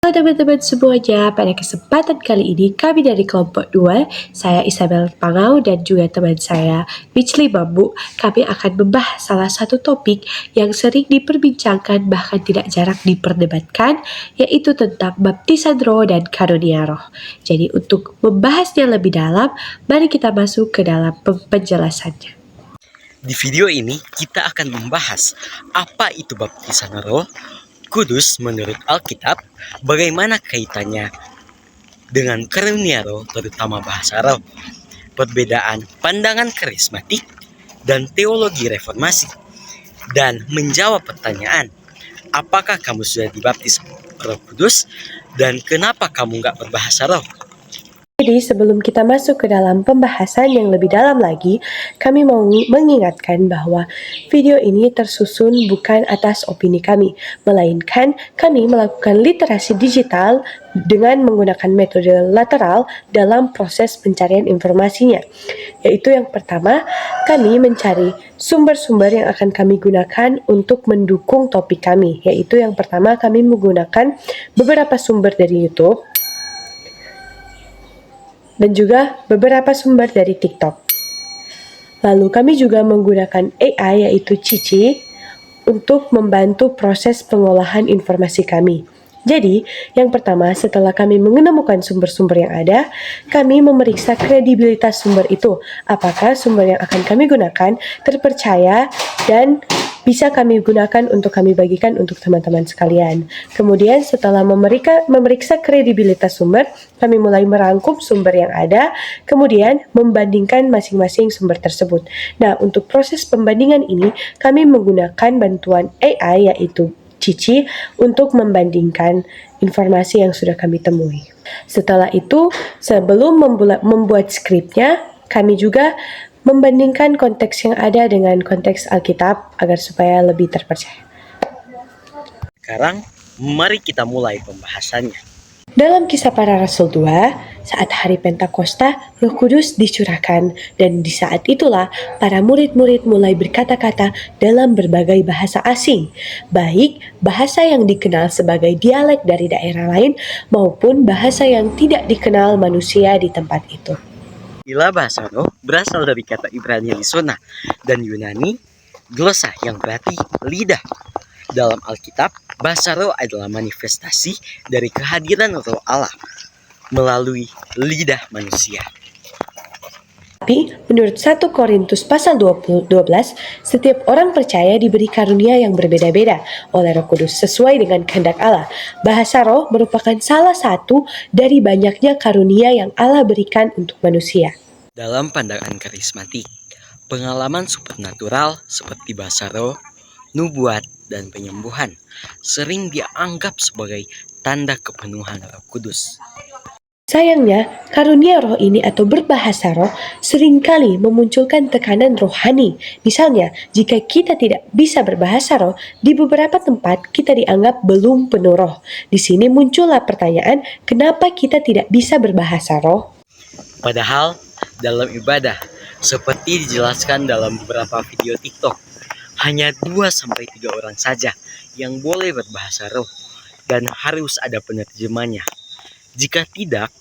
Halo teman-teman semuanya, pada kesempatan kali ini kami dari kelompok 2, saya Isabel Pangau dan juga teman saya Michli Bambu, kami akan membahas salah satu topik yang sering diperbincangkan bahkan tidak jarang diperdebatkan, yaitu tentang baptisan roh dan karunia roh. Jadi untuk membahasnya lebih dalam, mari kita masuk ke dalam penjelasannya. Di video ini kita akan membahas apa itu baptisan roh kudus menurut Alkitab, bagaimana kaitannya dengan karunia roh terutama bahasa roh, perbedaan pandangan karismatik dan teologi reformasi, dan menjawab pertanyaan, apakah kamu sudah dibaptis roh kudus dan kenapa kamu nggak berbahasa roh? Jadi sebelum kita masuk ke dalam pembahasan yang lebih dalam lagi, kami mau mengingatkan bahwa video ini tersusun bukan atas opini kami, melainkan kami melakukan literasi digital dengan menggunakan metode lateral dalam proses pencarian informasinya. Yaitu yang pertama, kami mencari sumber-sumber yang akan kami gunakan untuk mendukung topik kami. Yaitu yang pertama, kami menggunakan beberapa sumber dari YouTube, dan juga beberapa sumber dari TikTok. Lalu kami juga menggunakan AI yaitu Cici untuk membantu proses pengolahan informasi kami. Jadi, yang pertama setelah kami menemukan sumber-sumber yang ada, kami memeriksa kredibilitas sumber itu. Apakah sumber yang akan kami gunakan terpercaya dan bisa kami gunakan untuk kami bagikan untuk teman-teman sekalian. Kemudian setelah memeriksa kredibilitas sumber, kami mulai merangkum sumber yang ada, kemudian membandingkan masing-masing sumber tersebut. Nah, untuk proses pembandingan ini, kami menggunakan bantuan AI yaitu Cici untuk membandingkan informasi yang sudah kami temui. Setelah itu, sebelum membuat skripnya, kami juga membandingkan konteks yang ada dengan konteks Alkitab agar supaya lebih terpercaya. Sekarang, mari kita mulai pembahasannya. Dalam Kisah Para Rasul 2, saat hari Pentakosta, Roh Kudus dicurahkan, dan di saat itulah para murid-murid mulai berkata-kata dalam berbagai bahasa asing, baik bahasa yang dikenal sebagai dialek dari daerah lain maupun bahasa yang tidak dikenal manusia di tempat itu. Istilah bahasa roh berasal dari kata Ibrani lisona dan Yunani glosa yang berarti lidah. Dalam Alkitab, bahasa roh adalah manifestasi dari kehadiran roh Allah melalui lidah manusia. Tapi, menurut 1 Korintus pasal 12, setiap orang percaya diberi karunia yang berbeda-beda oleh Roh Kudus sesuai dengan kehendak Allah. Bahasa roh merupakan salah satu dari banyaknya karunia yang Allah berikan untuk manusia. Dalam pandangan karismatik, pengalaman supernatural seperti bahasa roh, nubuat, dan penyembuhan sering dianggap sebagai tanda kepenuhan Roh Kudus. Sayangnya, karunia roh ini atau berbahasa roh seringkali memunculkan tekanan rohani. Misalnya, jika kita tidak bisa berbahasa roh, di beberapa tempat kita dianggap belum penuh roh. Di sini muncullah pertanyaan, kenapa kita tidak bisa berbahasa roh? Padahal, dalam ibadah, seperti dijelaskan dalam beberapa video TikTok, hanya 2-3 orang saja yang boleh berbahasa roh dan harus ada penerjemahnya. Jika tidak,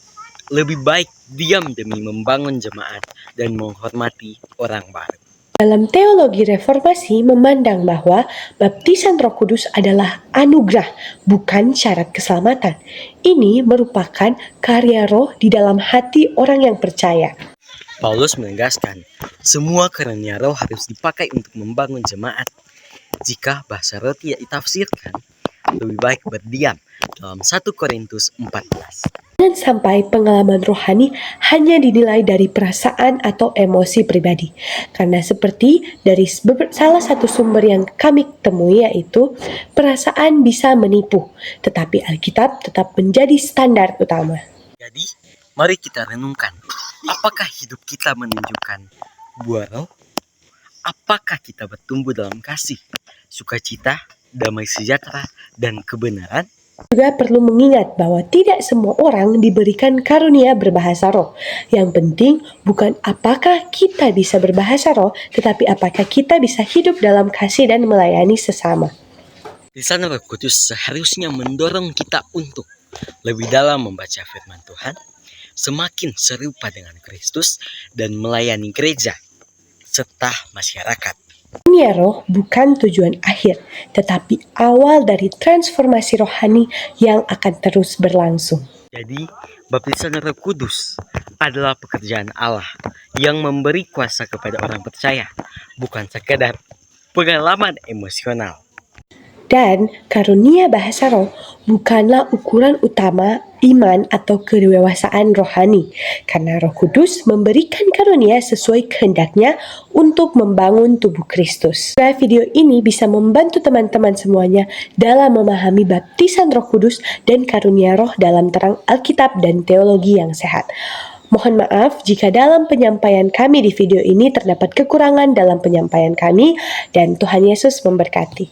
lebih baik diam demi membangun jemaat dan menghormati orang baru. Dalam teologi reformasi memandang bahwa baptisan Roh Kudus adalah anugerah, bukan syarat keselamatan. Ini merupakan karya roh di dalam hati orang yang percaya. Paulus menegaskan, semua karunia roh harus dipakai untuk membangun jemaat. Jika bahasa roh tidak ditafsirkan, lebih baik berdiam dalam 1 Korintus 14. Jangan sampai pengalaman rohani hanya dinilai dari perasaan atau emosi pribadi. Karena seperti dari salah satu sumber yang kami temui yaitu perasaan bisa menipu, tetapi Alkitab tetap menjadi standar utama. Jadi, mari kita renungkan, apakah hidup kita menunjukkan buah roh? Apakah kita bertumbuh dalam kasih, sukacita, damai sejahtera, dan kebenaran? Juga perlu mengingat bahwa tidak semua orang diberikan karunia berbahasa roh. Yang penting bukan apakah kita bisa berbahasa roh, tetapi apakah kita bisa hidup dalam kasih dan melayani sesama. Lisan Roh Kudus seharusnya mendorong kita untuk lebih dalam membaca firman Tuhan, semakin serupa dengan Kristus dan melayani gereja serta masyarakat. Karunia roh bukan tujuan akhir, tetapi awal dari transformasi rohani yang akan terus berlangsung. Jadi, baptisan Roh Kudus adalah pekerjaan Allah yang memberi kuasa kepada orang percaya, bukan sekadar pengalaman emosional. Dan karunia bahasa roh bukanlah ukuran utama iman atau kedewasaan rohani, karena Roh Kudus memberikan karunia sesuai kehendaknya untuk membangun tubuh Kristus. Video ini bisa membantu teman-teman semuanya dalam memahami baptisan Roh Kudus dan karunia roh dalam terang Alkitab dan teologi yang sehat. Mohon maaf jika dalam penyampaian kami di video ini terdapat kekurangan dalam penyampaian kami, dan Tuhan Yesus memberkati.